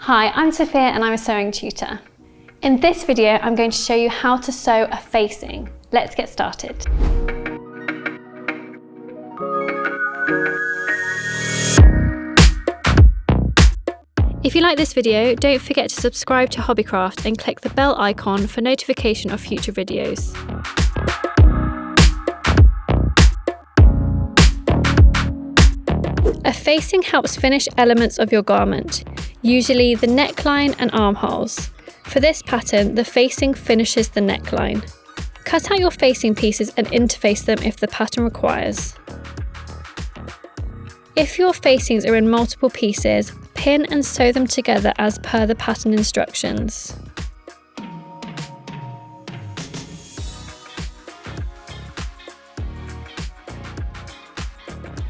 Hi, I'm Sophia and I'm a sewing tutor. In this video, I'm going to show you how to sew a facing. Let's get started. If you like this video, don't forget to subscribe to Hobbycraft and click the bell icon for notification of future videos. A facing helps finish elements of your garment, usually the neckline and armholes. For this pattern, the facing finishes the neckline. Cut out your facing pieces and interface them if the pattern requires. If your facings are in multiple pieces, pin and sew them together as per the pattern instructions.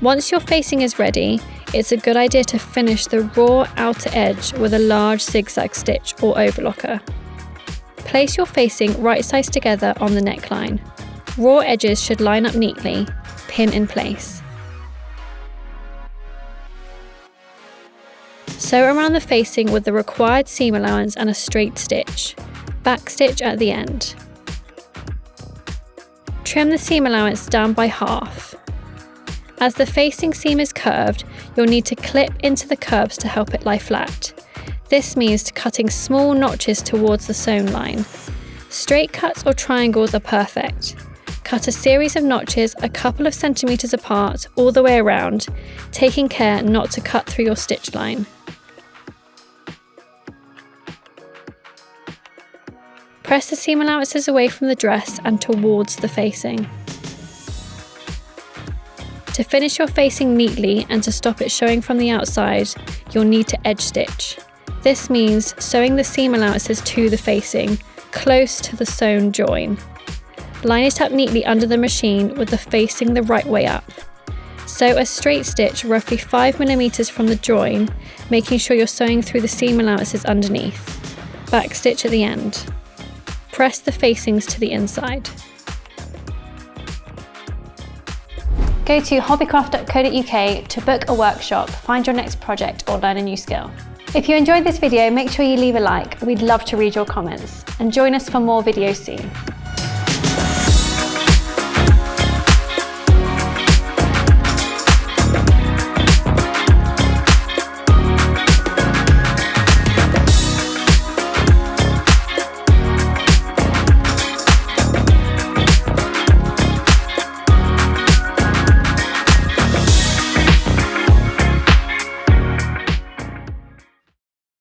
Once your facing is ready, it's a good idea to finish the raw outer edge with a large zigzag stitch or overlocker. Place your facing right sides together on the neckline. Raw edges should line up neatly, pin in place. Sew around the facing with the required seam allowance and a straight stitch. Back stitch at the end. Trim the seam allowance down by half. As the facing seam is curved, you'll need to clip into the curves to help it lie flat. This means cutting small notches towards the sewn line. Straight cuts or triangles are perfect. Cut a series of notches a couple of centimetres apart all the way around, taking care not to cut through your stitch line. Press the seam allowances away from the dress and towards the facing. To finish your facing neatly and to stop it showing from the outside, you'll need to edge stitch. This means sewing the seam allowances to the facing, close to the sewn join. Line it up neatly under the machine with the facing the right way up. Sew a straight stitch roughly 5mm from the join, making sure you're sewing through the seam allowances underneath. Back stitch at the end. Press the facings to the inside. Go to hobbycraft.co.uk to book a workshop, find your next project or learn a new skill. If you enjoyed this video, make sure you leave a like. We'd love to read your comments. And join us for more videos soon.